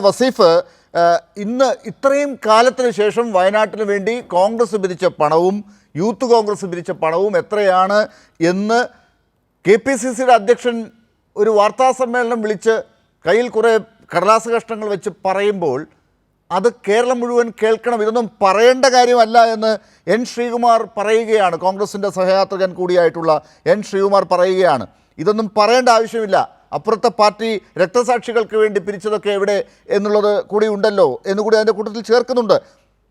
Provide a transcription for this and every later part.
വസീഫ്, ഇന്ന് ഇത്രയും കാലത്തിന് ശേഷം വയനാട്ടിന് വേണ്ടി കോൺഗ്രസ് പിരിച്ച പണവും യൂത്ത് കോൺഗ്രസ് പിരിച്ച പണവും എത്രയാണ് എന്ന് KPCCയുടെ അധ്യക്ഷൻ ഒരു വാർത്താ സമ്മേളനം വിളിച്ച് കയ്യിൽ കുറേ കടലാസ് കഷ്ണങ്ങൾ വെച്ച് പറയുമ്പോൾ അത് കേരളം മുഴുവൻ കേൾക്കണം. ഇതൊന്നും പറയേണ്ട കാര്യമല്ല എന്ന് എൻ ശ്രീകുമാർ പറയുകയാണ്. കോൺഗ്രസിൻ്റെ സഹയാത്രികൻ കൂടിയായിട്ടുള്ള എൻ ശ്രീകുമാർ പറയുകയാണ്, ഇതൊന്നും പറയേണ്ട ആവശ്യമില്ല, അപ്പുറത്തെ പാർട്ടി രക്തസാക്ഷികൾക്ക് വേണ്ടി പിരിച്ചതൊക്കെ എവിടെ എന്നുള്ളത് കൂടി ഉണ്ടല്ലോ എന്നുകൂടി അതിൻ്റെ കൂട്ടത്തിൽ ചേർക്കുന്നുണ്ട്.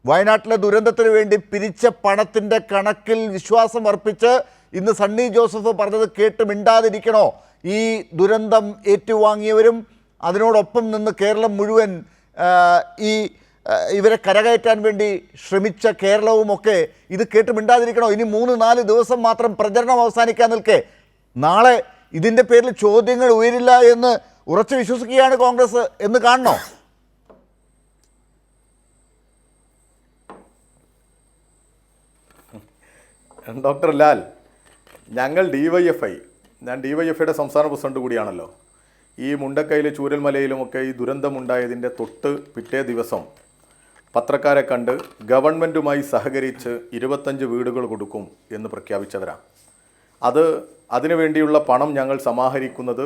വയനാട്ടിലെ ദുരന്തത്തിന് വേണ്ടി പിരിച്ച പണത്തിൻ്റെ കണക്കിൽ വിശ്വാസം അർപ്പിച്ച് ഇന്ന് സണ്ണി ജോസഫ് പറഞ്ഞത് കേട്ട് മിണ്ടാതിരിക്കണോ? ഈ ദുരന്തം ഏറ്റുവാങ്ങിയവരും അതിനോടൊപ്പം നിന്ന് കേരളം മുഴുവൻ ഇവരെ കരകയറ്റാൻ വേണ്ടി ശ്രമിച്ച കേരളവുമൊക്കെ ഇത് കേട്ട് മിണ്ടാതിരിക്കണോ? ഇനി 3-4 ദിവസം മാത്രം പ്രചരണം അവസാനിക്കാൻ നിൽക്കെ നാളെ ഇതിൻ്റെ പേരിൽ ചോദ്യങ്ങൾ ഉയരില്ല എന്ന് ഉറച്ചു വിശ്വസിക്കുകയാണ് കോൺഗ്രസ് എന്ന് കാണണോ? ഡോക്ടർ ലാൽ, ഞങ്ങൾ DYFI, ഞാൻ DYFIയുടെ സംസ്ഥാന പ്രസിഡന്റ് കൂടിയാണല്ലോ. ഈ മുണ്ടക്കയിലും ചൂരൽമലയിലുമൊക്കെ ഈ ദുരന്തമുണ്ടായതിൻ്റെ തൊട്ട് പിറ്റേ ദിവസം പത്രക്കാരെ കണ്ട് ഗവൺമെൻറ്റുമായി സഹകരിച്ച് 25 വീടുകൾ കൊടുക്കും എന്ന് പ്രഖ്യാപിച്ചവരാണ്. അതിനുവേണ്ടിയുള്ള പണം ഞങ്ങൾ സമാഹരിക്കുന്നത്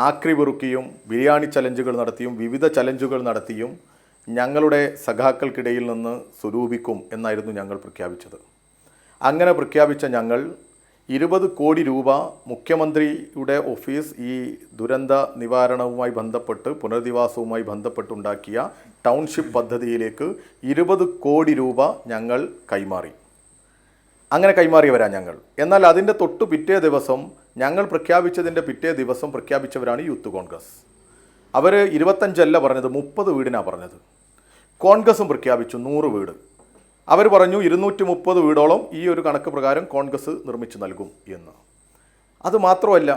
ആക്രി പെറുക്കിയും ബിരിയാണി ചലഞ്ചുകൾ നടത്തിയും വിവിധ ചലഞ്ചുകൾ നടത്തിയും ഞങ്ങളുടെ സഖാക്കൾക്കിടയിൽ നിന്ന് സ്വരൂപിക്കും എന്നായിരുന്നു ഞങ്ങൾ പ്രഖ്യാപിച്ചത്. അങ്ങനെ പ്രഖ്യാപിച്ച ഞങ്ങൾ 20 കോടി രൂപ മുഖ്യമന്ത്രിയുടെ ഓഫീസ് ഈ ദുരന്ത നിവാരണവുമായി ബന്ധപ്പെട്ട് പുനരധിവാസവുമായി ബന്ധപ്പെട്ടുണ്ടാക്കിയ ടൗൺഷിപ്പ് പദ്ധതിയിലേക്ക് 20 കോടി രൂപ ഞങ്ങൾ കൈമാറി. അങ്ങനെ കൈമാറിയവരാണ് ഞങ്ങൾ. എന്നാൽ അതിൻ്റെ തൊട്ട് പിറ്റേ ദിവസം, ഞങ്ങൾ പ്രഖ്യാപിച്ചതിൻ്റെ പിറ്റേ ദിവസം പ്രഖ്യാപിച്ചവരാണ് യൂത്ത് കോൺഗ്രസ്. അവർ 25 അല്ല പറഞ്ഞത്, 30 വീടിനാണ് പറഞ്ഞത്. കോൺഗ്രസും പ്രഖ്യാപിച്ചു 100 വീട്. അവർ പറഞ്ഞു 230 വീടോളം ഈ ഒരു കണക്ക് പ്രകാരം കോൺഗ്രസ് നിർമ്മിച്ചു നൽകും എന്ന്. അതുമാത്രമല്ല,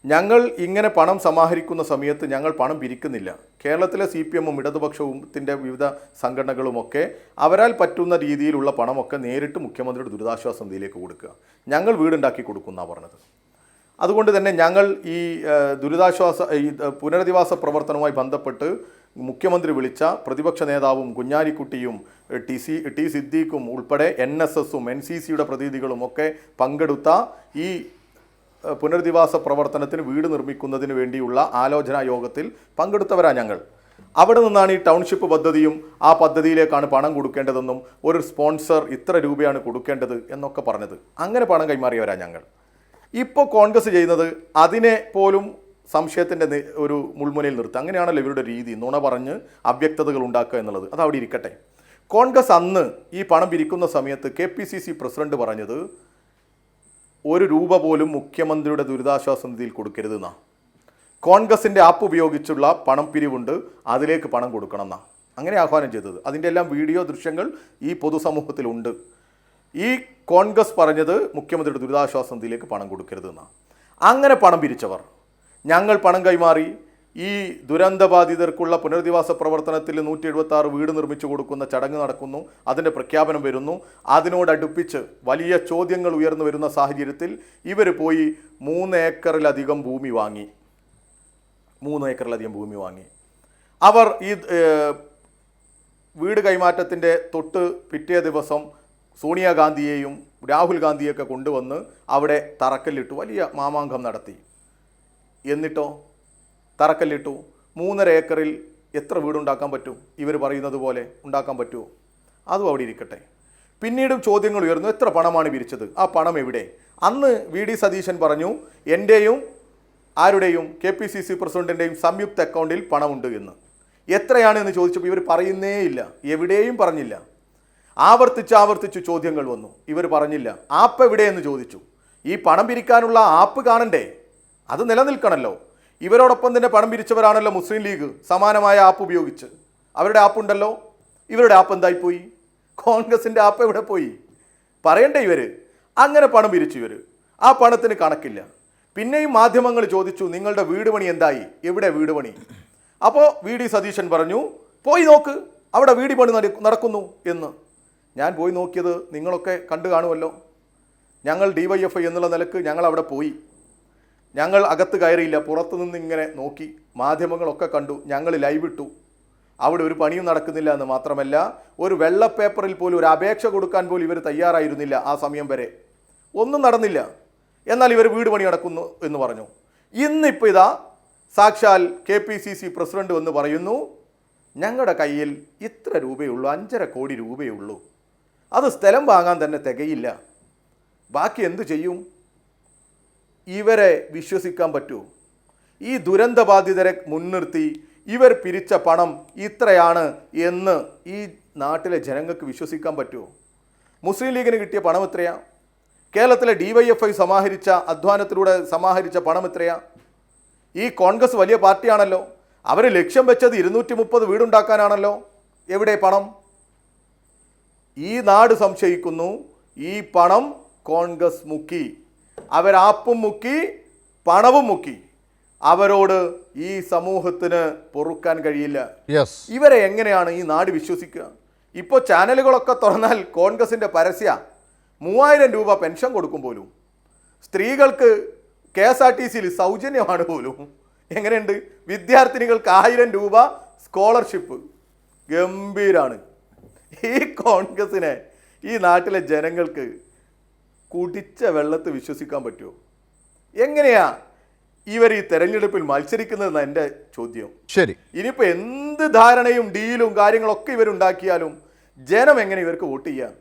ഞങ്ങൾ ഇങ്ങനെ പണം സമാഹരിക്കുന്ന സമയത്ത് ഞങ്ങൾ പണം പിരിക്കുന്നില്ല. കേരളത്തിലെ CPM-ഉം ഇടതുപക്ഷത്തിൻ്റെ വിവിധ സംഘടനകളുമൊക്കെ അവരാൽ പറ്റുന്ന രീതിയിലുള്ള പണമൊക്കെ നേരിട്ട് മുഖ്യമന്ത്രിയുടെ ദുരിതാശ്വാസ നിധിയിലേക്ക് കൊടുക്കുക. ഞങ്ങൾ വീടുണ്ടാക്കി കൊടുക്കുമെന്നാണ് പറഞ്ഞത്. അതുകൊണ്ട് തന്നെ ഞങ്ങൾ ഈ പുനരധിവാസ പ്രവർത്തനവുമായി ബന്ധപ്പെട്ട് മുഖ്യമന്ത്രി വിളിച്ച പ്രതിപക്ഷ നേതാവും കുഞ്ഞാലിക്കുട്ടിയും ടി സിദ്ദീഖും ഉൾപ്പെടെ NSS-ഉം NCC-യുടെ പ്രതിനിധികളും ഒക്കെ പങ്കെടുത്ത ഈ പുനരധിവാസ പ്രവർത്തനത്തിന് വീട് നിർമ്മിക്കുന്നതിന് വേണ്ടിയുള്ള ആലോചനാ യോഗത്തിൽ പങ്കെടുത്തവരാണ് ഞങ്ങൾ. അവിടെ നിന്നാണ് ഈ ടൗൺഷിപ്പ് പദ്ധതിയും ആ പദ്ധതിയിലേക്കാണ് പണം കൊടുക്കേണ്ടതെന്നും ഒരു സ്പോൺസർ ഇത്ര രൂപയാണ് കൊടുക്കേണ്ടത് എന്നൊക്കെ പറഞ്ഞത്. അങ്ങനെ പണം കൈമാറിയവരാണ് ഞങ്ങൾ. ഇപ്പോൾ കോൺഗ്രസ് ചെയ്യുന്നത് അതിനെ പോലും സംശയത്തിൻ്റെ ഒരു മുൾമുനയിൽ നിർത്തുക. അങ്ങനെയാണല്ലോ ഇവരുടെ രീതി, നുണ പറഞ്ഞ് അവ്യക്തതകൾ ഉണ്ടാക്കുക എന്നുള്ളത്. അത് അവിടെ ഇരിക്കട്ടെ. കോൺഗ്രസ് അന്ന് ഈ പണം പിരിക്കുന്ന സമയത്ത് KPCC പ്രസിഡന്റ് പറഞ്ഞത് 1 രൂപ പോലും മുഖ്യമന്ത്രിയുടെ ദുരിതാശ്വാസ നിധിയിൽ കൊടുക്കരുതെന്നാണ്. കോൺഗ്രസിൻ്റെ ആപ്പ് ഉപയോഗിച്ചുള്ള പണം പിരിവുണ്ട്, അതിലേക്ക് പണം കൊടുക്കണം എന്നാണ് അങ്ങനെ ആഹ്വാനം ചെയ്തത്. അതിൻ്റെ എല്ലാം വീഡിയോ ദൃശ്യങ്ങൾ ഈ പൊതുസമൂഹത്തിലുണ്ട്. ഈ കോൺഗ്രസ് പറഞ്ഞത് മുഖ്യമന്ത്രിയുടെ ദുരിതാശ്വാസ നിധിയിലേക്ക് പണം കൊടുക്കരുതെന്നാണ്. അങ്ങനെ പണം പിരിച്ചവർ ഞങ്ങൾ പണം കൈമാറി ഈ ദുരന്തബാധിതർക്കുള്ള പുനരധിവാസ പ്രവർത്തനത്തിൽ 176 വീട് നിർമ്മിച്ചു കൊടുക്കുന്ന ചടങ്ങ് നടക്കുന്നു. അതിൻ്റെ പ്രഖ്യാപനം വരുന്നു. അതിനോടടുപ്പിച്ച് വലിയ ചോദ്യങ്ങൾ ഉയർന്നു വരുന്ന സാഹചര്യത്തിൽ ഇവർ പോയി 3 ഏക്കറിലധികം ഭൂമി വാങ്ങി. 3 ഏക്കറിലധികം ഭൂമി വാങ്ങി. അവർ ഈ വീട് കൈമാറ്റത്തിൻ്റെ തൊട്ട് പിറ്റേ ദിവസം സോണിയാഗാന്ധിയെയും രാഹുൽ ഗാന്ധിയൊക്കെ കൊണ്ടുവന്ന് അവിടെ തറക്കല്ലിട്ടു, വലിയ മാമാങ്കം നടത്തി. എന്നിട്ടോ തറക്കല്ലിട്ടു. 3.5 ഏക്കറിൽ എത്ര വീടുണ്ടാക്കാൻ പറ്റും? ഇവർ പറയുന്നത് പോലെ ഉണ്ടാക്കാൻ പറ്റുമോ? അതും അവിടെ ഇരിക്കട്ടെ. പിന്നീടും ചോദ്യങ്ങൾ ഉയർന്നു, എത്ര പണമാണ് പിരിച്ചത്? ആ പണം എവിടെ? അന്ന് VD സതീശൻ പറഞ്ഞു, എൻ്റെയും ആരുടെയും KPCC പ്രസിഡന്റിൻ്റെയും സംയുക്ത അക്കൗണ്ടിൽ പണമുണ്ട് എന്ന്. എത്രയാണ് എന്ന് ചോദിച്ചപ്പോൾ ഇവർ പറയുന്നേ ഇല്ല, എവിടെയും പറഞ്ഞില്ല. ആവർത്തിച്ച് ചോദ്യങ്ങൾ വന്നു, ഇവർ പറഞ്ഞില്ല. ആപ്പ് എവിടെയെന്ന് ചോദിച്ചു. ഈ പണം പിരിക്കാനുള്ള ആപ്പ് കാണണ്ടേ? അത് നിലനിൽക്കണമല്ലോ. ഇവരോടൊപ്പം തന്നെ പണം പിരിച്ചവരാണല്ലോ മുസ്ലിം ലീഗ്, സമാനമായ ആപ്പ് ഉപയോഗിച്ച്. അവരുടെ ആപ്പ് ഉണ്ടല്ലോ. ഇവരുടെ ആപ്പ് എന്തായിപ്പോയി? കോൺഗ്രസിൻ്റെ ആപ്പ് എവിടെ പോയി? പറയണ്ടേ ഇവർ? അങ്ങനെ പണം പിരിച്ചു ഇവർ. ആ പണത്തിന് കണക്കില്ല. പിന്നെയും മാധ്യമങ്ങൾ ചോദിച്ചു, നിങ്ങളുടെ വീട് പണി എന്തായി? എവിടെ വീട് പണി? അപ്പോൾ VD സതീശൻ പറഞ്ഞു, പോയി നോക്ക്, അവിടെ വീട് പണി നടക്കുന്നു എന്ന്. ഞാൻ പോയി നോക്കിയത് നിങ്ങളൊക്കെ കണ്ടു കാണുമല്ലോ. ഞങ്ങൾ DYFI എന്നുള്ള നിലക്ക് ഞങ്ങൾ അവിടെ പോയി. ഞങ്ങൾ അകത്ത് കയറിയില്ല, പുറത്തു നിന്ന് ഇങ്ങനെ നോക്കി, മാധ്യമങ്ങളൊക്കെ കണ്ടു, ഞങ്ങൾ ലൈവ് ഇട്ടു. അവിടെ ഒരു പണിയും നടക്കുന്നില്ല എന്ന് മാത്രമല്ല, ഒരു വെള്ള പേപ്പറിൽ പോലും ഒരു അപേക്ഷ കൊടുക്കാൻ പോലും ഇവർ തയ്യാറായിരുന്നില്ല. ആ സമയം വരെ ഒന്നും നടന്നില്ല. എന്നാൽ ഇവർ വീട് പണി നടക്കുന്നു എന്ന് പറഞ്ഞു. ഇന്നിപ്പോൾ ഇതാ സാക്ഷാൽ KPCC പ്രസിഡന്റ് എന്ന് പറയുന്നു, ഞങ്ങളുടെ കയ്യിൽ ഇത്ര രൂപയുള്ളൂ, 5.5 കോടി രൂപയുള്ളൂ, അത് സ്ഥലം വാങ്ങാൻ തന്നെ തികയില്ല, ബാക്കി എന്തു ചെയ്യും? ഇവരെ വിശ്വസിക്കാൻ പറ്റുമോ? ഈ ദുരന്തബാധിതരെ മുൻനിർത്തി ഇവർ പിരിച്ച പണം ഇത്രയാണ് എന്ന് ഈ നാട്ടിലെ ജനങ്ങൾക്ക് വിശ്വസിക്കാൻ പറ്റുമോ? മുസ്ലിം ലീഗിന് കിട്ടിയ പണം എത്രയാ? കേരളത്തിലെ DYFI സമാഹരിച്ച അധ്വാനത്തിലൂടെ സമാഹരിച്ച പണം എത്രയാ? ഈ കോൺഗ്രസ് വലിയ പാർട്ടിയാണല്ലോ, അവർ ലക്ഷ്യം വെച്ചത് 230 വീടുണ്ടാക്കാനാണല്ലോ. എവിടെ പണം? ഈ നാട് സംശയിക്കുന്നു, ഈ പണം കോൺഗ്രസ് മുക്കി, അവരാപ്പും മുക്കി, പണവും മുക്കി. അവരോട് ഈ സമൂഹത്തിന് പൊറുക്കാൻ കഴിയില്ല. ഇവരെ എങ്ങനെയാണ് ഈ നാട് വിശ്വസിക്കുക? ഇപ്പോൾ ചാനലുകളൊക്കെ തുറന്നാൽ കോൺഗ്രസിൻ്റെ പരസ്യ 3000 രൂപ പെൻഷൻ കൊടുക്കും പോലും, സ്ത്രീകൾക്ക് KSRTCയിൽ സൗജന്യമാണ് പോലും. എങ്ങനെയുണ്ട്? വിദ്യാർത്ഥിനികൾക്ക് 1000 രൂപ സ്കോളർഷിപ്പ്. ഗംഭീരാണ്. ഈ കോൺഗ്രസിനെ ഈ നാട്ടിലെ ജനങ്ങൾക്ക് കുടിച്ച വെള്ളത്ത് വിശ്വസിക്കാൻ പറ്റുമോ? എങ്ങനെയാ ഇവർ ഈ തെരഞ്ഞെടുപ്പിൽ മത്സരിക്കുന്നതെന്ന് എൻ്റെ ചോദ്യം. ശരി, ഇനിയിപ്പോൾ എന്ത് ധാരണയും ഡീലും കാര്യങ്ങളൊക്കെ ഇവരുണ്ടാക്കിയാലും ജനം എങ്ങനെ ഇവർക്ക് വോട്ട് ചെയ്യാം?